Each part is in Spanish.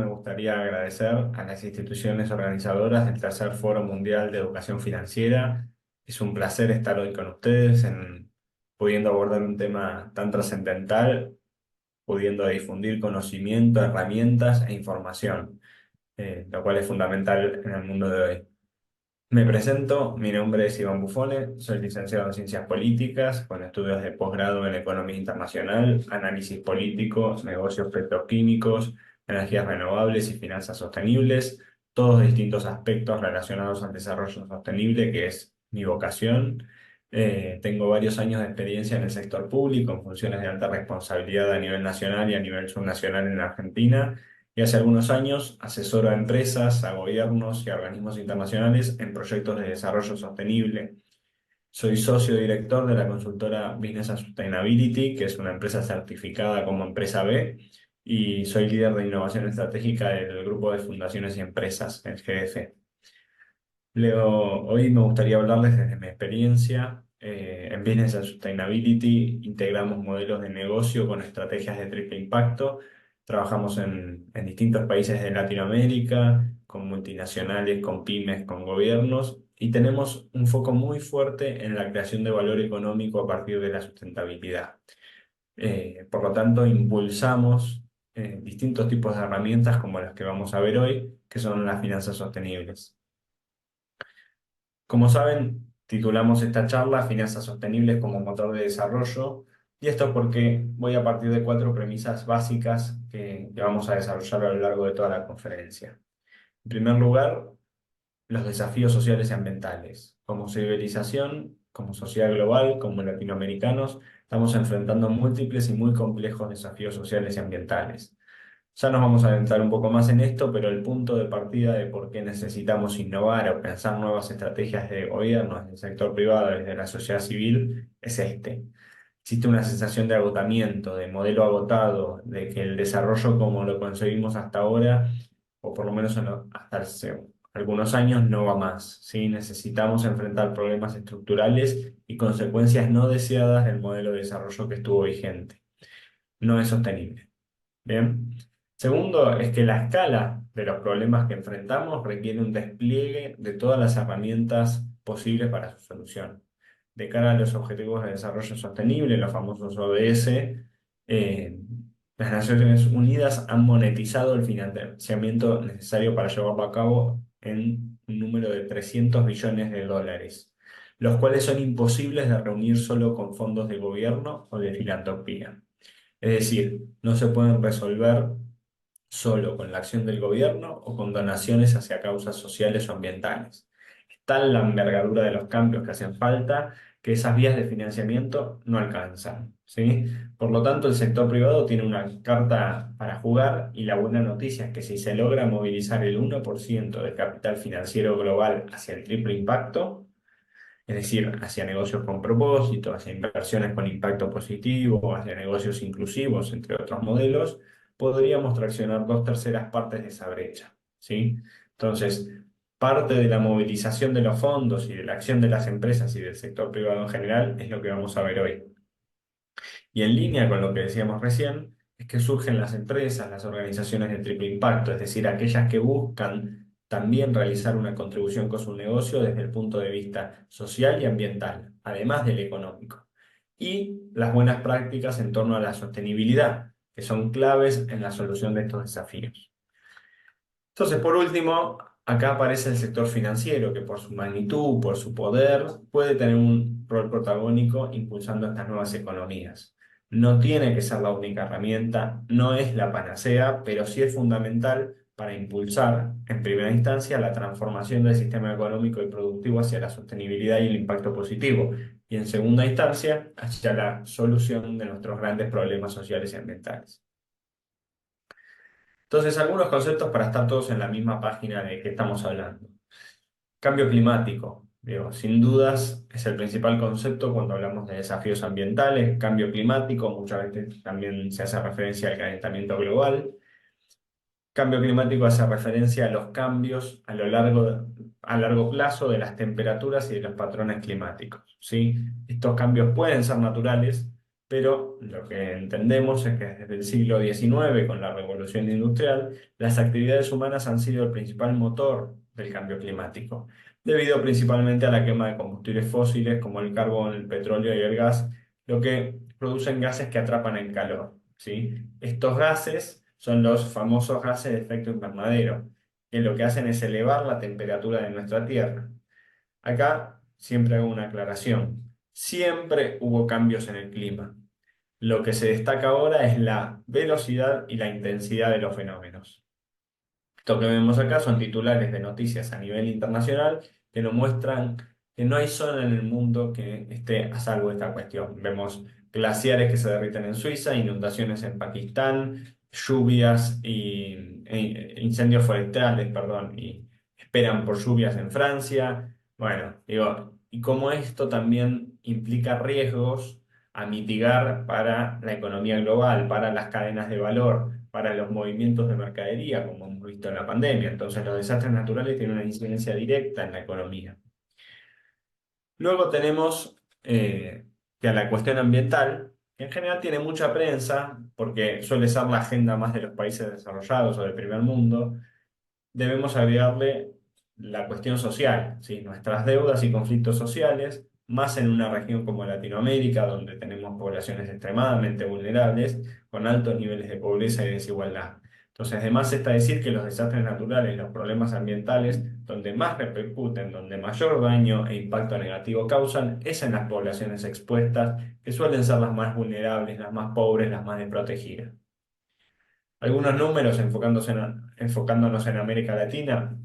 gustaría agradecer a las instituciones organizadoras del Tercer Foro Mundial de Educación Financiera. Es un placer estar hoy con ustedes, pudiendo abordar un tema tan trascendental, pudiendo difundir conocimiento, herramientas e información, lo cual es fundamental en el mundo de hoy. Me presento, mi nombre es Iván Bufone, soy licenciado en Ciencias Políticas, con estudios de posgrado en Economía Internacional, Análisis Político, Negocios Petroquímicos, Energías Renovables y Finanzas Sostenibles, todos distintos aspectos relacionados al desarrollo sostenible, que es mi vocación. Tengo varios años de experiencia en el sector público, en funciones de alta responsabilidad a nivel nacional y a nivel subnacional en Argentina, y hace algunos años asesoro a empresas, a gobiernos y a organismos internacionales en proyectos de desarrollo sostenible. Soy socio director de la consultora Business and Sustainability, que es una empresa certificada como empresa B, y soy líder de innovación estratégica del grupo de fundaciones y empresas, el GF. Hoy me gustaría hablarles desde mi experiencia. En Business and Sustainability integramos modelos de negocio con estrategias de triple impacto. Trabajamos en distintos países de Latinoamérica, con multinacionales, con pymes, con gobiernos, y tenemos un foco muy fuerte en la creación de valor económico a partir de la sustentabilidad. Por lo tanto, impulsamos distintos tipos de herramientas como las que vamos a ver hoy, que son las finanzas sostenibles. Como saben, titulamos esta charla Finanzas Sostenibles como motor de desarrollo, y esto es porque voy a partir de cuatro premisas básicas que vamos a desarrollar a lo largo de toda la conferencia. En primer lugar, los desafíos sociales y ambientales. Como civilización, como sociedad global, como latinoamericanos, estamos enfrentando múltiples y muy complejos desafíos sociales y ambientales. Ya nos vamos a adentrar un poco más en esto, pero el punto de partida de por qué necesitamos innovar o pensar nuevas estrategias de gobierno desde el sector privado, desde la sociedad civil, es este. Existe una sensación de agotamiento, de modelo agotado, de que el desarrollo como lo concebimos hasta ahora, o por lo menos hasta hace algunos años, no va más, ¿sí? Necesitamos enfrentar problemas estructurales y consecuencias no deseadas del modelo de desarrollo que estuvo vigente. No es sostenible. Bien. Segundo, es que la escala de los problemas que enfrentamos requiere un despliegue de todas las herramientas posibles para su solución. De cara a los Objetivos de Desarrollo Sostenible, los famosos ODS, las Naciones Unidas han monetizado el financiamiento necesario para llevarlo a cabo en un número de 300 billones de dólares, los cuales son imposibles de reunir solo con fondos de gobierno o de filantropía. Es decir, no se pueden resolver solo con la acción del gobierno o con donaciones hacia causas sociales o ambientales. Es tal la envergadura de los cambios que hacen falta que esas vías de financiamiento no alcanzan, ¿sí? Por lo tanto, el sector privado tiene una carta para jugar, y la buena noticia es que si se logra movilizar el 1% del capital financiero global hacia el triple impacto, es decir, hacia negocios con propósito, hacia inversiones con impacto positivo, hacia negocios inclusivos, entre otros modelos, podríamos traccionar dos terceras partes de esa brecha, ¿sí? Entonces, parte de la movilización de los fondos y de la acción de las empresas y del sector privado en general es lo que vamos a ver hoy. Y en línea con lo que decíamos recién, es que surgen las empresas, las organizaciones de triple impacto, es decir, aquellas que buscan también realizar una contribución con su negocio desde el punto de vista social y ambiental, además del económico. Y las buenas prácticas en torno a la sostenibilidad, que son claves en la solución de estos desafíos. Entonces, por último, acá aparece el sector financiero, que por su magnitud, por su poder, puede tener un rol protagónico impulsando estas nuevas economías. No tiene que ser la única herramienta, no es la panacea, pero sí es fundamental para impulsar, en primera instancia, la transformación del sistema económico y productivo hacia la sostenibilidad y el impacto positivo, y en segunda instancia, hacia la solución de nuestros grandes problemas sociales y ambientales. Entonces, algunos conceptos para estar todos en la misma página de qué estamos hablando. Cambio climático, digo, sin dudas es el principal concepto cuando hablamos de desafíos ambientales. Cambio climático, muchas veces también se hace referencia al calentamiento global. Cambio climático hace referencia a los cambios a largo plazo de las temperaturas y de los patrones climáticos, ¿sí? Estos cambios pueden ser naturales, pero lo que entendemos es que desde el siglo XIX, con la revolución industrial, las actividades humanas han sido el principal motor del cambio climático, debido principalmente a la quema de combustibles fósiles como el carbón, el petróleo y el gas, lo que producen gases que atrapan el calor, ¿sí? Estos gases son los famosos gases de efecto invernadero, que lo que hacen es elevar la temperatura de nuestra Tierra. Acá siempre hago una aclaración. Siempre hubo cambios en el clima. Lo que se destaca ahora es la velocidad y la intensidad de los fenómenos. Esto que vemos acá son titulares de noticias a nivel internacional que nos muestran que no hay zona en el mundo que esté a salvo de esta cuestión. Vemos glaciares que se derriten en Suiza, inundaciones en Pakistán, lluvias incendios forestales, perdón, y esperan por lluvias en Francia. Bueno, digo, y como esto también implica riesgos a mitigar para la economía global, para las cadenas de valor, para los movimientos de mercadería, como hemos visto en la pandemia. Entonces, los desastres naturales tienen una incidencia directa en la economía. Luego tenemos que a la cuestión ambiental, que en general tiene mucha prensa, porque suele ser la agenda más de los países desarrollados o del primer mundo, debemos agregarle la cuestión social, ¿sí? Nuestras deudas y conflictos sociales, más en una región como Latinoamérica, donde tenemos poblaciones extremadamente vulnerables, con altos niveles de pobreza y desigualdad. Entonces, además está decir que los desastres naturales, los problemas ambientales, donde más repercuten, donde mayor daño e impacto negativo causan, es en las poblaciones expuestas, que suelen ser las más vulnerables, las más pobres, las más desprotegidas. Algunos números enfocándonos en América Latina,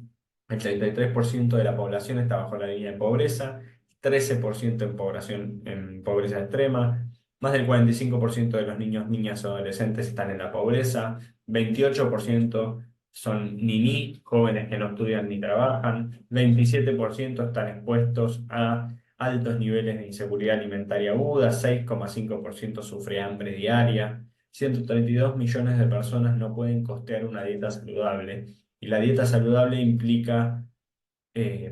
el 33% de la población está bajo la línea de pobreza, 13% en población en pobreza extrema, más del 45% de los niños, niñas o adolescentes están en la pobreza, 28% son niní, jóvenes que no estudian ni trabajan, 27% están expuestos a altos niveles de inseguridad alimentaria aguda, 6,5% sufre hambre diaria. 132 millones de personas no pueden costear una dieta saludable y la dieta saludable implica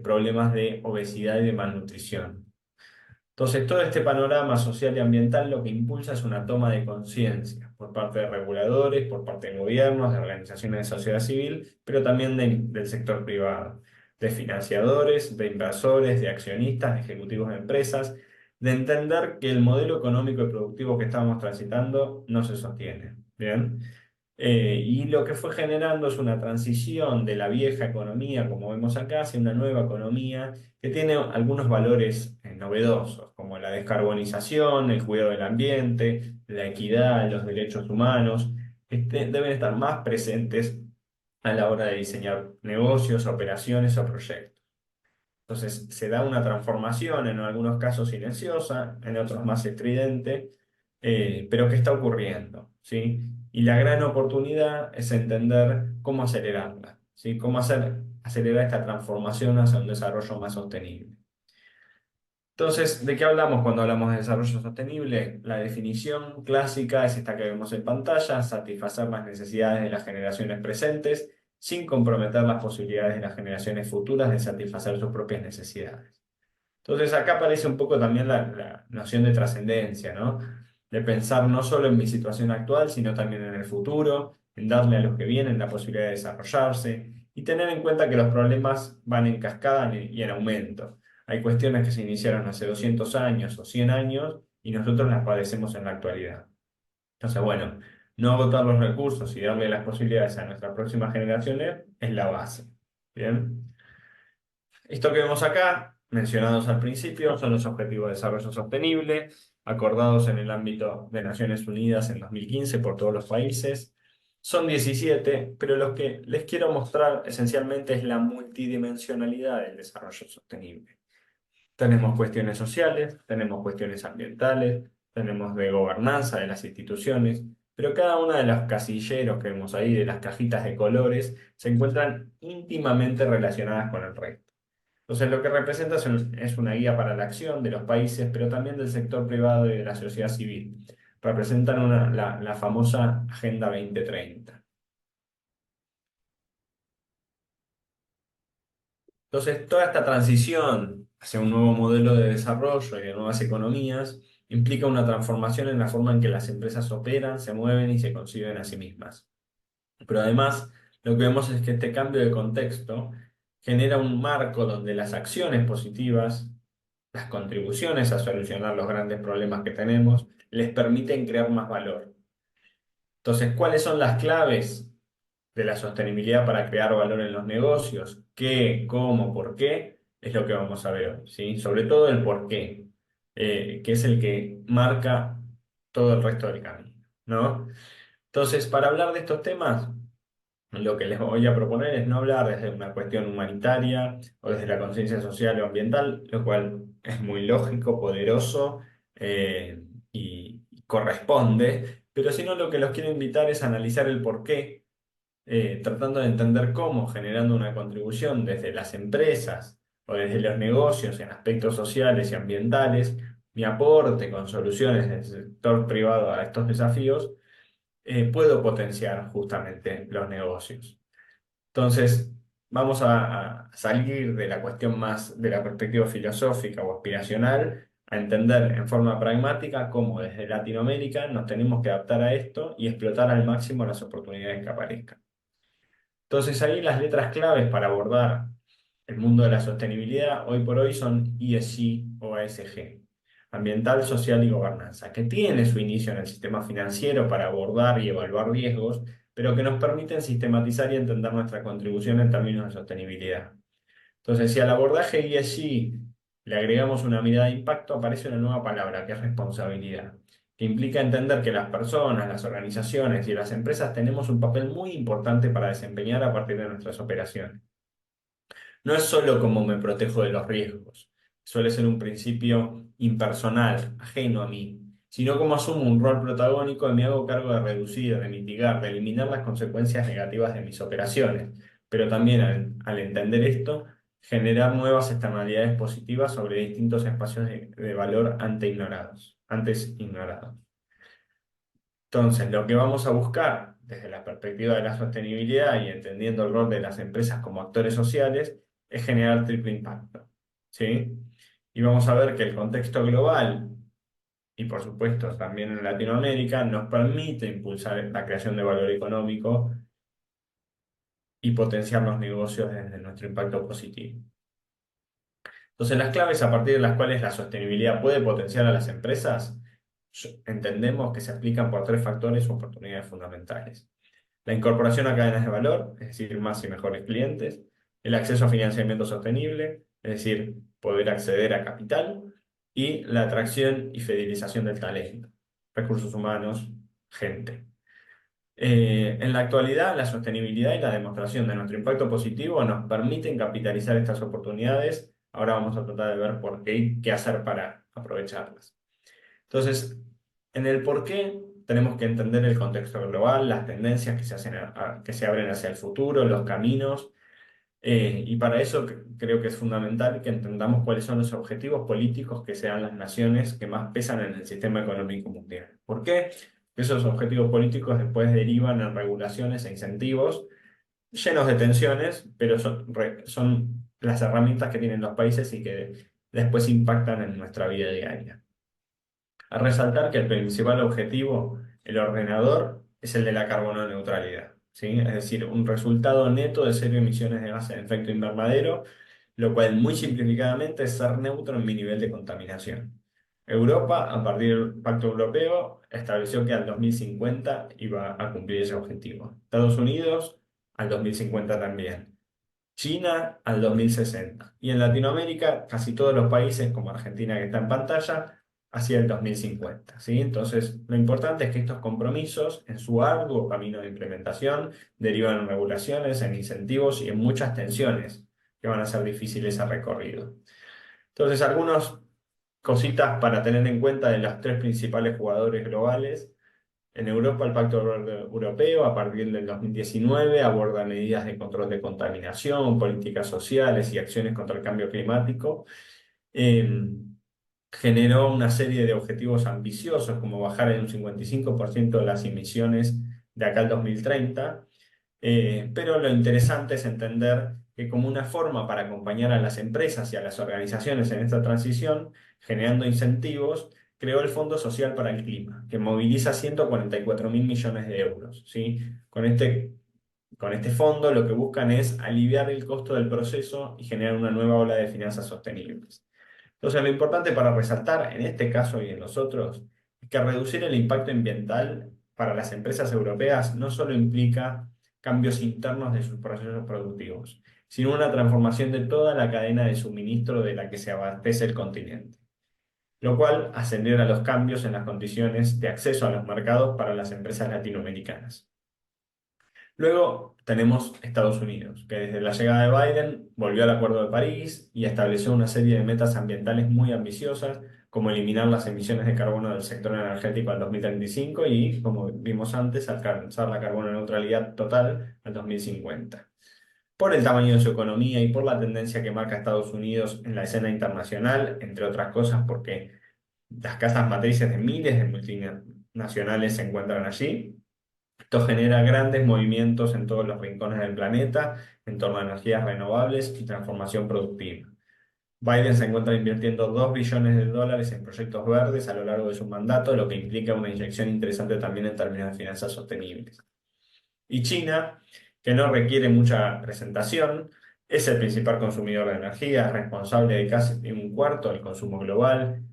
problemas de obesidad y de malnutrición. Entonces, todo este panorama social y ambiental lo que impulsa es una toma de conciencia por parte de reguladores, por parte de gobiernos, de organizaciones de sociedad civil, pero también del sector privado, de financiadores, de inversores, de accionistas, de ejecutivos de empresas, de entender que el modelo económico y productivo que estamos transitando no se sostiene. ¿Bien? Y lo que fue generando es una transición de la vieja economía, como vemos acá, hacia una nueva economía que tiene algunos valores novedosos, como la descarbonización, el cuidado del ambiente, la equidad, los derechos humanos, que deben estar más presentes a la hora de diseñar negocios, operaciones o proyectos. Entonces se da una transformación, en algunos casos silenciosa, en otros más estridente, pero que está ocurriendo, ¿sí? Y la gran oportunidad es entender cómo acelerarla, ¿sí? Cómo acelerar esta transformación hacia un desarrollo más sostenible. Entonces, ¿de qué hablamos cuando hablamos de desarrollo sostenible? La definición clásica es esta que vemos en pantalla: satisfacer las necesidades de las generaciones presentes sin comprometer las posibilidades de las generaciones futuras de satisfacer sus propias necesidades. Entonces, acá aparece un poco también la noción de trascendencia, ¿no? De pensar no solo en mi situación actual, sino también en el futuro, en darle a los que vienen la posibilidad de desarrollarse y tener en cuenta que los problemas van en cascada y en aumento. Hay cuestiones que se iniciaron hace 200 años o 100 años y nosotros las padecemos en la actualidad. Entonces, bueno, no agotar los recursos y darle las posibilidades a nuestras próximas generaciones es la base. ¿Bien? Esto que vemos acá, mencionados al principio, son los Objetivos de Desarrollo Sostenible, acordados en el ámbito de Naciones Unidas en 2015 por todos los países. Son 17, pero lo que les quiero mostrar esencialmente es la multidimensionalidad del desarrollo sostenible. Tenemos cuestiones sociales, tenemos cuestiones ambientales, tenemos de gobernanza de las instituciones, pero cada una de los casilleros que vemos ahí, de las cajitas de colores, se encuentran íntimamente relacionadas con el resto. Entonces, lo que representa es una guía para la acción de los países, pero también del sector privado y de la sociedad civil. Representan la famosa Agenda 2030. Entonces, toda esta transición hacia un nuevo modelo de desarrollo y de nuevas economías implica una transformación en la forma en que las empresas operan, se mueven y se conciben a sí mismas. Pero además, lo que vemos es que este cambio de contexto genera un marco donde las acciones positivas, las contribuciones a solucionar los grandes problemas que tenemos, les permiten crear más valor. Entonces, ¿cuáles son las claves de la sostenibilidad para crear valor en los negocios? ¿Qué, cómo, por qué? Es lo que vamos a ver hoy, ¿sí? Sobre todo el por qué, que es el que marca todo el resto del camino, ¿no? Entonces, para hablar de estos temas, lo que les voy a proponer es no hablar desde una cuestión humanitaria o desde la conciencia social o ambiental, lo cual es muy lógico, poderoso y corresponde, pero sino lo que los quiero invitar es a analizar el porqué, tratando de entender cómo, generando una contribución desde las empresas o desde los negocios en aspectos sociales y ambientales, mi aporte con soluciones del sector privado a estos desafíos, puedo potenciar justamente los negocios. Entonces, vamos a salir de la cuestión más de la perspectiva filosófica o aspiracional, a entender en forma pragmática cómo desde Latinoamérica nos tenemos que adaptar a esto y explotar al máximo las oportunidades que aparezcan. Entonces, ahí las letras claves para abordar el mundo de la sostenibilidad hoy por hoy son ESG o ASG, ambiental, social y gobernanza, que tiene su inicio en el sistema financiero para abordar y evaluar riesgos, pero que nos permiten sistematizar y entender nuestra contribución en términos de sostenibilidad. Entonces, si al abordaje ESG le agregamos una mirada de impacto, aparece una nueva palabra, que es responsabilidad, que implica entender que las personas, las organizaciones y las empresas tenemos un papel muy importante para desempeñar a partir de nuestras operaciones. No es solo cómo me protejo de los riesgos, suele ser un principio impersonal, ajeno a mí, sino cómo asumo un rol protagónico y me hago cargo de reducir, de mitigar, de eliminar las consecuencias negativas de mis operaciones, pero también al entender esto, generar nuevas externalidades positivas sobre distintos espacios de valor antes ignorados. Entonces, lo que vamos a buscar desde la perspectiva de la sostenibilidad y entendiendo el rol de las empresas como actores sociales es generar triple impacto, ¿sí? Y vamos a ver que el contexto global y por supuesto también en Latinoamérica nos permite impulsar la creación de valor económico y potenciar los negocios desde nuestro impacto positivo. Entonces, las claves a partir de las cuales la sostenibilidad puede potenciar a las empresas, entendemos que se aplican por tres factores o oportunidades fundamentales. La incorporación a cadenas de valor, es decir, más y mejores clientes, el acceso a financiamiento sostenible, es decir, poder acceder a capital, y la atracción y fidelización del talento, recursos humanos, gente. En la actualidad, la sostenibilidad y la demostración de nuestro impacto positivo nos permiten capitalizar estas oportunidades. Ahora vamos a tratar de ver por qué y qué hacer para aprovecharlas. Entonces, en el por qué tenemos que entender el contexto global, las tendencias que se hacen que se abren hacia el futuro, los caminos, y para eso creo que es fundamental que entendamos cuáles son los objetivos políticos que sean las naciones que más pesan en el sistema económico mundial. ¿Por qué? Esos objetivos políticos después derivan en regulaciones e incentivos llenos de tensiones, pero son las herramientas que tienen los países y que después impactan en nuestra vida diaria. A resaltar que el principal objetivo, el ordenador, es el de la carbono neutralidad, ¿sí? Es decir, un resultado neto de cero emisiones de gases de efecto invernadero, lo cual muy simplificadamente es ser neutro en mi nivel de contaminación. Europa, a partir del Pacto Europeo, estableció que al 2050 iba a cumplir ese objetivo. Estados Unidos, al 2050 también. China al 2060. Y en Latinoamérica, casi todos los países, como Argentina que está en pantalla, hacia el 2050, ¿sí? Entonces, lo importante es que estos compromisos, en su arduo camino de implementación, derivan en regulaciones, en incentivos y en muchas tensiones que van a ser difíciles a recorrido. Entonces, algunas cositas para tener en cuenta de los tres principales jugadores globales. En Europa, el Pacto Verde Europeo, a partir del 2019, aborda medidas de control de contaminación, políticas sociales y acciones contra el cambio climático. Eh, Generó una serie de objetivos ambiciosos, como bajar en un 55% de las emisiones de acá al 2030. Pero lo interesante es entender que como una forma para acompañar a las empresas y a las organizaciones en esta transición, generando incentivos, creó el Fondo Social para el Clima, que moviliza 144.000 millones de euros, ¿sí? Con este fondo lo que buscan es aliviar el costo del proceso y generar una nueva ola de finanzas sostenibles. Entonces, lo importante para resaltar en este caso y en los otros es que reducir el impacto ambiental para las empresas europeas no solo implica cambios internos de sus procesos productivos, sino una transformación de toda la cadena de suministro de la que se abastece el continente, lo cual acelera los cambios en las condiciones de acceso a los mercados para las empresas latinoamericanas. Luego tenemos Estados Unidos, que desde la llegada de Biden volvió al Acuerdo de París y estableció una serie de metas ambientales muy ambiciosas, como eliminar las emisiones de carbono del sector energético al 2035 y, como vimos antes, alcanzar la carbono neutralidad total al 2050. Por el tamaño de su economía y por la tendencia que marca Estados Unidos en la escena internacional, entre otras cosas porque las casas matrices de miles de multinacionales se encuentran allí. Esto genera grandes movimientos en todos los rincones del planeta en torno a energías renovables y transformación productiva. Biden se encuentra invirtiendo 2 billones de dólares en proyectos verdes a lo largo de su mandato, lo que implica una inyección interesante también en términos de finanzas sostenibles. Y China, que no requiere mucha presentación, es el principal consumidor de energía, es responsable de casi un cuarto del consumo global,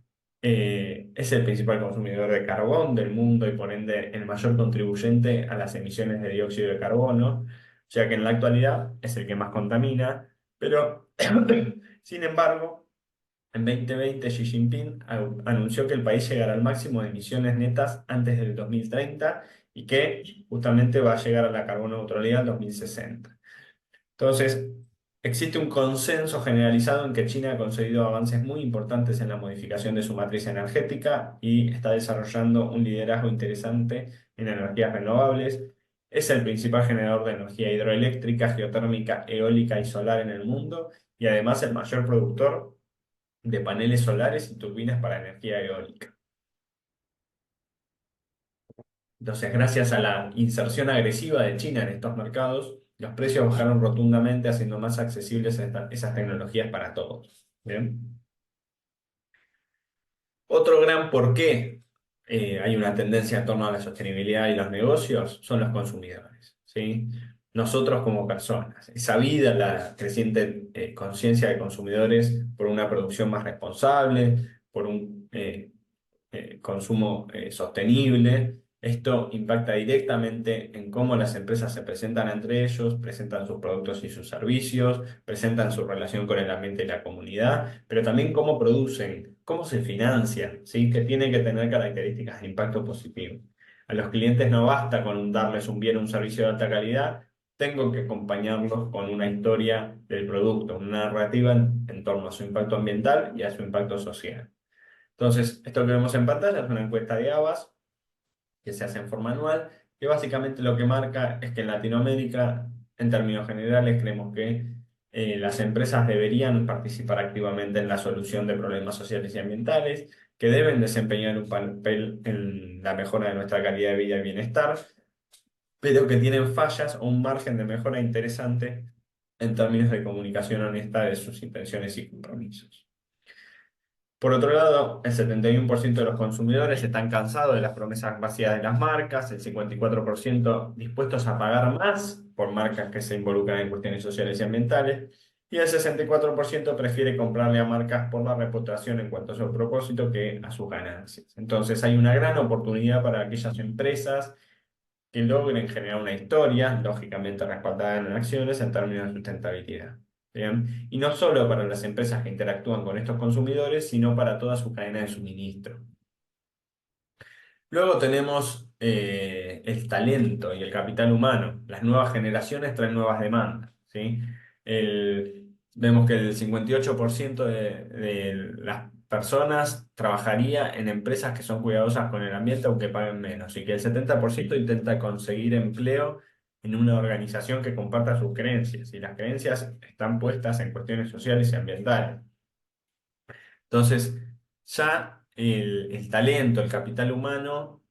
es el principal consumidor de carbón del mundo y por ende el mayor contribuyente a las emisiones de dióxido de carbono, ya que en la actualidad es el que más contamina, pero sin embargo, en 2020 Xi Jinping anunció que el país llegará al máximo de emisiones netas antes del 2030 y que justamente va a llegar a la carbono neutralidad en 2060. Entonces, existe un consenso generalizado en que China ha conseguido avances muy importantes en la modificación de su matriz energética y está desarrollando un liderazgo interesante en energías renovables. Es el principal generador de energía hidroeléctrica, geotérmica, eólica y solar en el mundo y además el mayor productor de paneles solares y turbinas para energía eólica. Entonces, gracias a la inserción agresiva de China en estos mercados, los precios bajaron rotundamente, haciendo más accesibles esas tecnologías para todos. ¿Bien? Otro gran por qué hay una tendencia en torno a la sostenibilidad y los negocios son los consumidores, ¿sí? Nosotros como personas. Es sabida la creciente conciencia de consumidores por una producción más responsable, por un consumo sostenible. Esto impacta directamente en cómo las empresas se presentan entre ellos, presentan sus productos y sus servicios, presentan su relación con el ambiente y la comunidad, pero también cómo producen, cómo se financian, ¿sí? Que tienen que tener características de impacto positivo. A los clientes no basta con darles un bien o un servicio de alta calidad, tengo que acompañarlos con una historia del producto, una narrativa en torno a su impacto ambiental y a su impacto social. Entonces, esto que vemos en pantalla es una encuesta de Abas que se hace en forma anual, que básicamente lo que marca es que en Latinoamérica, en términos generales, creemos que las empresas deberían participar activamente en la solución de problemas sociales y ambientales, que deben desempeñar un papel en la mejora de nuestra calidad de vida y bienestar, pero que tienen fallas o un margen de mejora interesante en términos de comunicación honesta de sus intenciones y compromisos. Por otro lado, el 71% de los consumidores están cansados de las promesas vacías de las marcas, el 54% dispuestos a pagar más por marcas que se involucran en cuestiones sociales y ambientales, y el 64% prefiere comprarle a marcas por la reputación en cuanto a su propósito que a sus ganancias. Entonces hay una gran oportunidad para aquellas empresas que logren generar una historia, lógicamente respaldada en acciones en términos de sustentabilidad. ¿Bien? Y no solo para las empresas que interactúan con estos consumidores, sino para toda su cadena de suministro. Luego tenemos el talento y el capital humano. Las nuevas generaciones traen nuevas demandas, ¿sí? Vemos que el 58% de las personas trabajaría en empresas que son cuidadosas con el ambiente aunque paguen menos y que el 70% intenta conseguir empleo en una organización que comparta sus creencias y las creencias están puestas en cuestiones sociales y ambientales. Entonces, ya el talento, el capital humano,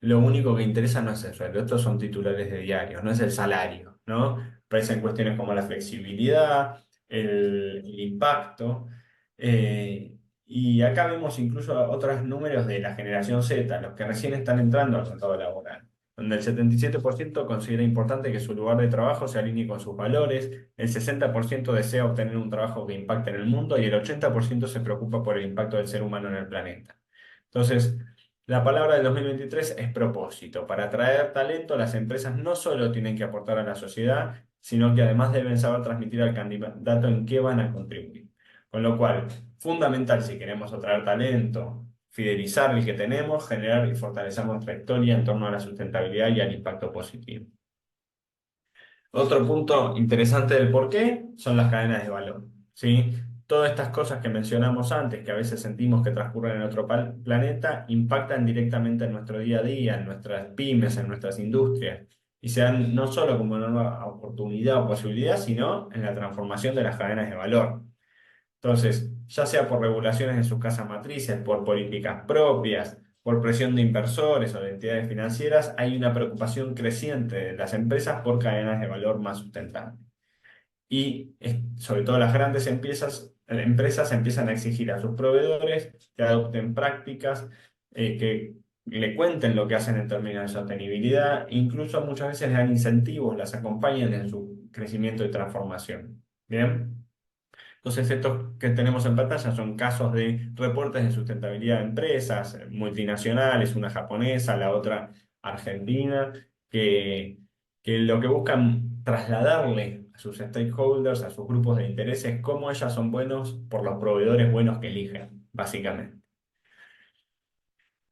lo único que interesa no es el sueldo, estos son titulares de diarios, no es el salario, ¿no? Aparecen cuestiones como la flexibilidad, el impacto, Y acá vemos incluso otros números de la generación Z, los que recién están entrando al mercado laboral, donde el 77% considera importante que su lugar de trabajo se alinee con sus valores, el 60% desea obtener un trabajo que impacte en el mundo y el 80% se preocupa por el impacto del ser humano en el planeta. Entonces, la palabra del 2023 es propósito. Para atraer talento, las empresas no solo tienen que aportar a la sociedad, sino que además deben saber transmitir al candidato en qué van a contribuir. Con lo cual, fundamental si queremos atraer talento, fidelizar el que tenemos, generar y fortalecer nuestra historia en torno a la sustentabilidad y al impacto positivo. Otro punto interesante del por qué son las cadenas de valor, ¿sí? Todas estas cosas que mencionamos antes, que a veces sentimos que transcurren en otro planeta, impactan directamente en nuestro día a día, en nuestras pymes, en nuestras industrias, y se dan no solo como una nueva oportunidad o posibilidad, sino en la transformación de las cadenas de valor. Entonces, ya sea por regulaciones en sus casas matrices, por políticas propias, por presión de inversores o de entidades financieras, hay una preocupación creciente de las empresas por cadenas de valor más sustentables. Y sobre todo las grandes empresas empiezan a exigir a sus proveedores que adopten prácticas, que le cuenten lo que hacen en términos de sostenibilidad, incluso muchas veces les dan incentivos, las acompañan en su crecimiento y transformación. ¿Bien? Entonces, estos que tenemos en pantalla son casos de reportes de sustentabilidad de empresas multinacionales, una japonesa, la otra argentina, que, que lo que buscan trasladarle a sus stakeholders, a sus grupos de intereses, cómo ellas son buenos por los proveedores buenos que eligen, básicamente.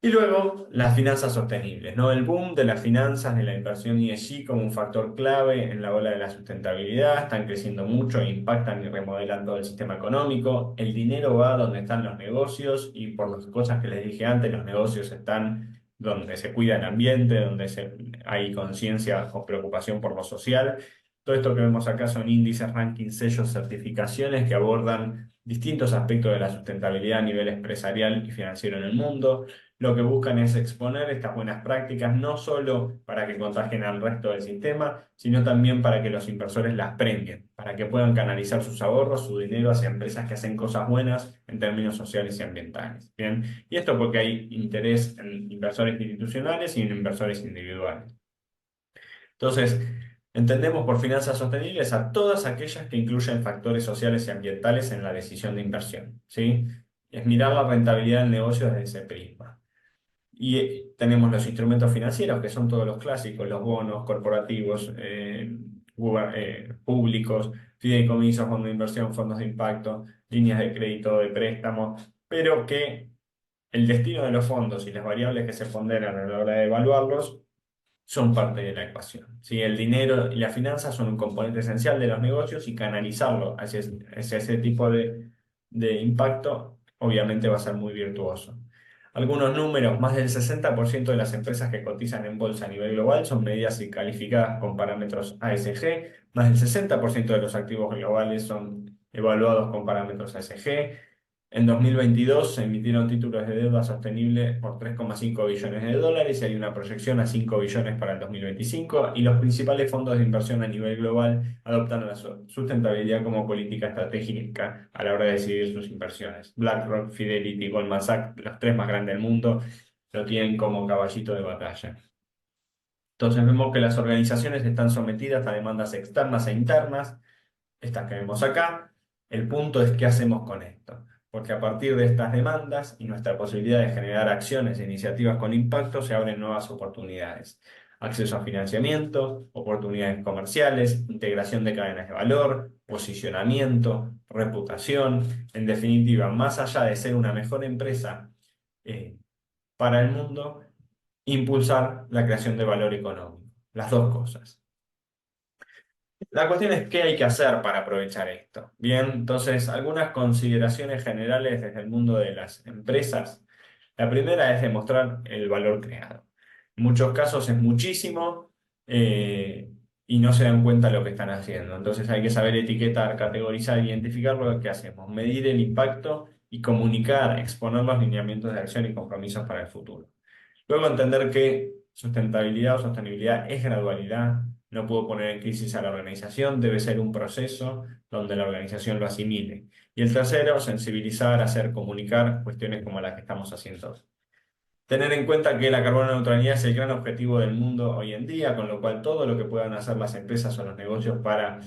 Y luego, las finanzas sostenibles, ¿no? El boom de las finanzas, de la inversión ESG como un factor clave en la ola de la sustentabilidad, están creciendo mucho e impactan y remodelan todo el sistema económico. El dinero va donde están los negocios y por las cosas que les dije antes, los negocios están donde se cuida el ambiente, donde hay conciencia o preocupación por lo social. Todo esto que vemos acá son índices, rankings, sellos, certificaciones que abordan distintos aspectos de la sustentabilidad a nivel empresarial y financiero en el mundo. Lo que buscan es exponer estas buenas prácticas no solo para que contagien al resto del sistema, sino también para que los inversores las premien, para que puedan canalizar sus ahorros, su dinero hacia empresas que hacen cosas buenas en términos sociales y ambientales. Bien, y esto porque hay interés en inversores institucionales y en inversores individuales. Entonces, entendemos por finanzas sostenibles a todas aquellas que incluyen factores sociales y ambientales en la decisión de inversión, ¿sí? Es mirar la rentabilidad del negocio desde ese prisma. Y tenemos los instrumentos financieros, que son todos los clásicos, los bonos corporativos, públicos, fideicomisos, fondos de inversión, fondos de impacto, líneas de crédito, de préstamo, pero que el destino de los fondos y las variables que se ponderan a la hora de evaluarlos son parte de la ecuación. ¿Sí? El dinero y las finanzas son un componente esencial de los negocios y canalizarlo hacia ese tipo de impacto obviamente va a ser muy virtuoso. Algunos números, más del 60% de las empresas que cotizan en bolsa a nivel global son medidas y calificadas con parámetros ASG, más del 60% de los activos globales son evaluados con parámetros ASG. En 2022 se emitieron títulos de deuda sostenible por 3,5 billones de dólares y hay una proyección a 5 billones para el 2025 y los principales fondos de inversión a nivel global adoptan la sustentabilidad como política estratégica a la hora de decidir sus inversiones. BlackRock, Fidelity, Goldman Sachs, los tres más grandes del mundo, lo tienen como caballito de batalla. Entonces vemos que las organizaciones están sometidas a demandas externas e internas, estas que vemos acá. El punto es qué hacemos con esto. Porque a partir de estas demandas y nuestra posibilidad de generar acciones e iniciativas con impacto, se abren nuevas oportunidades. Acceso a financiamiento, oportunidades comerciales, integración de cadenas de valor, posicionamiento, reputación. En definitiva, más allá de ser una mejor empresa para el mundo, impulsar la creación de valor económico. Las dos cosas. La cuestión es qué hay que hacer para aprovechar esto. Bien, entonces, algunas consideraciones generales desde el mundo de las empresas. La primera es demostrar el valor creado. En muchos casos es muchísimo y no se dan cuenta de lo que están haciendo. Entonces hay que saber etiquetar, categorizar, identificar lo que hacemos, medir el impacto y comunicar, exponer los lineamientos de acción y compromisos para el futuro. Luego entender que sustentabilidad o sostenibilidad es gradualidad, no puedo poner en crisis a la organización, debe ser un proceso donde la organización lo asimile. Y el tercero, sensibilizar, hacer comunicar cuestiones como las que estamos haciendo hoy. Tener en cuenta que la carbono neutralidad es el gran objetivo del mundo hoy en día, con lo cual todo lo que puedan hacer las empresas o los negocios para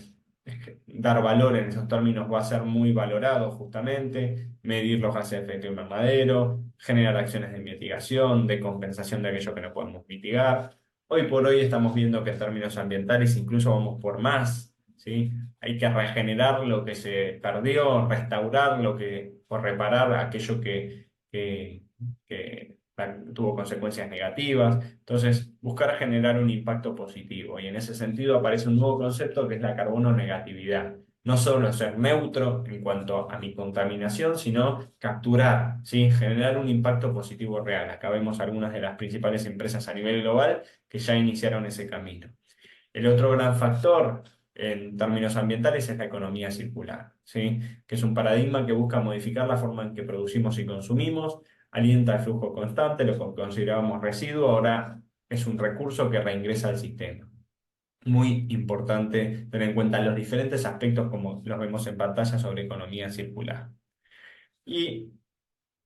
dar valor en esos términos va a ser muy valorado justamente, medir los gases de efecto invernadero, generar acciones de mitigación, de compensación de aquello que no podemos mitigar. Hoy por hoy estamos viendo que en términos ambientales incluso vamos por más, ¿sí? Hay que regenerar lo que se perdió, restaurar lo que, o reparar aquello que tuvo consecuencias negativas. Entonces, buscar generar un impacto positivo. Y en ese sentido aparece un nuevo concepto que es la carbono negatividad. No solo ser neutro en cuanto a mi contaminación, sino capturar, ¿sí? Generar un impacto positivo real. Acá vemos algunas de las principales empresas a nivel global que ya iniciaron ese camino. El otro gran factor en términos ambientales es la economía circular, ¿sí? Que es un paradigma que busca modificar la forma en que producimos y consumimos, alienta el flujo constante, lo que considerábamos residuo, ahora es un recurso que reingresa al sistema. Muy importante tener en cuenta los diferentes aspectos como los vemos en pantalla sobre economía circular. Y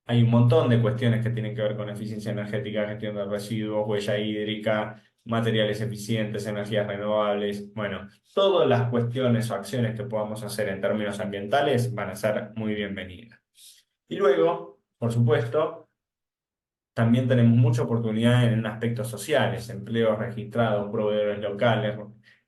hay un montón de cuestiones que tienen que ver con eficiencia energética, gestión de residuos, huella hídrica, materiales eficientes, energías renovables. Bueno, todas las cuestiones o acciones que podamos hacer en términos ambientales van a ser muy bienvenidas. Y luego, por supuesto, también tenemos mucha oportunidad en aspectos sociales, empleos registrados, proveedores locales.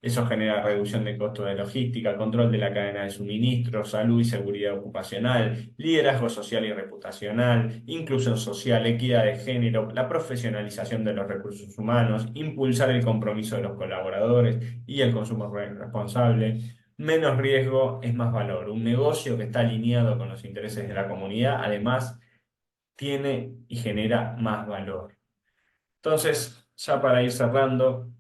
Eso genera reducción de costos de logística, control de la cadena de suministro, salud y seguridad ocupacional, liderazgo social y reputacional, inclusión social, equidad de género, la profesionalización de los recursos humanos, impulsar el compromiso de los colaboradores y el consumo responsable. Menos riesgo es más valor. Un negocio que está alineado con los intereses de la comunidad, además tiene y genera más valor. Entonces, ya para ir cerrando,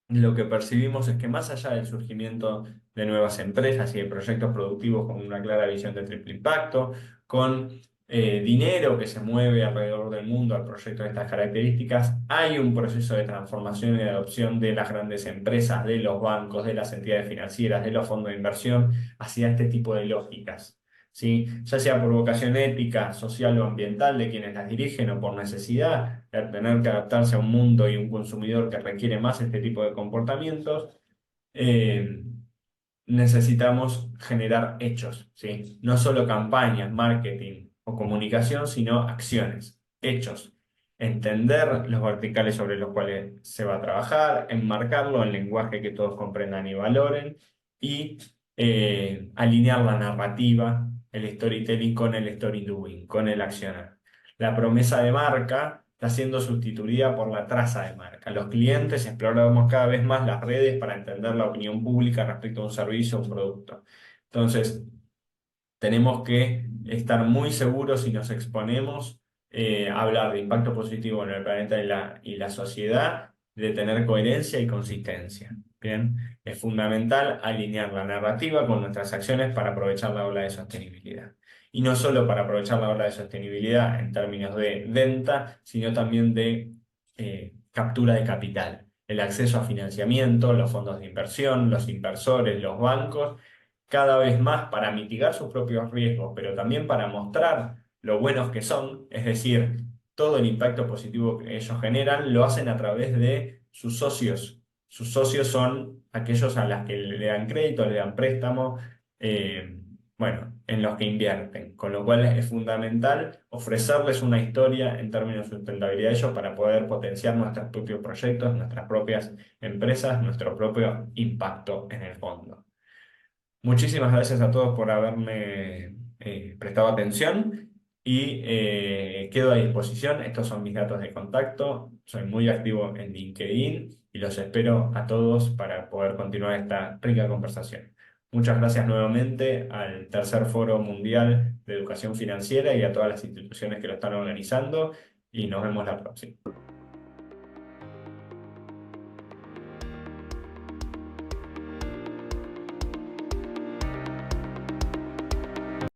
lo que percibimos es que más allá del surgimiento de nuevas empresas y de proyectos productivos con una clara visión de triple impacto, con dinero que se mueve alrededor del mundo al proyecto de estas características, hay un proceso de transformación y de adopción de las grandes empresas, de los bancos, de las entidades financieras, de los fondos de inversión, hacia este tipo de lógicas. ¿Sí? Ya sea por vocación ética, social o ambiental de quienes las dirigen o por necesidad de tener que adaptarse a un mundo y un consumidor que requiere más este tipo de comportamientos, eh, necesitamos generar hechos, ¿sí? No solo campañas, marketing o comunicación, sino acciones, hechos. Entender los verticales sobre los cuales se va a trabajar, enmarcarlo en lenguaje que todos comprendan y valoren y alinear la narrativa, el storytelling con el story doing, con el accionar. La promesa de marca está siendo sustituida por la traza de marca. Los clientes exploramos cada vez más las redes para entender la opinión pública respecto a un servicio o un producto. Entonces, tenemos que estar muy seguros si nos exponemos a hablar de impacto positivo en el planeta y la sociedad, de tener coherencia y consistencia. Bien, es fundamental alinear la narrativa con nuestras acciones para aprovechar la ola de sostenibilidad. Y no solo para aprovechar la ola de sostenibilidad en términos de venta, sino también de captura de capital, el acceso a financiamiento, los fondos de inversión, los inversores, los bancos cada vez más para mitigar sus propios riesgos, pero también para mostrar lo buenos que son, es decir, todo el impacto positivo que ellos generan, lo hacen a través de sus socios. Sus socios son aquellos a los que le dan crédito, le dan préstamo, bueno, en los que invierten, con lo cual es fundamental ofrecerles una historia en términos de sustentabilidad de ellos para poder potenciar nuestros propios proyectos, nuestras propias empresas, nuestro propio impacto en el fondo. Muchísimas gracias a todos por haberme prestado atención y quedo a disposición. Estos son mis datos de contacto. Soy muy activo en LinkedIn y los espero a todos para poder continuar esta rica conversación. Muchas gracias nuevamente al Tercer Foro Mundial de Educación Financiera y a todas las instituciones que lo están organizando y nos vemos la próxima.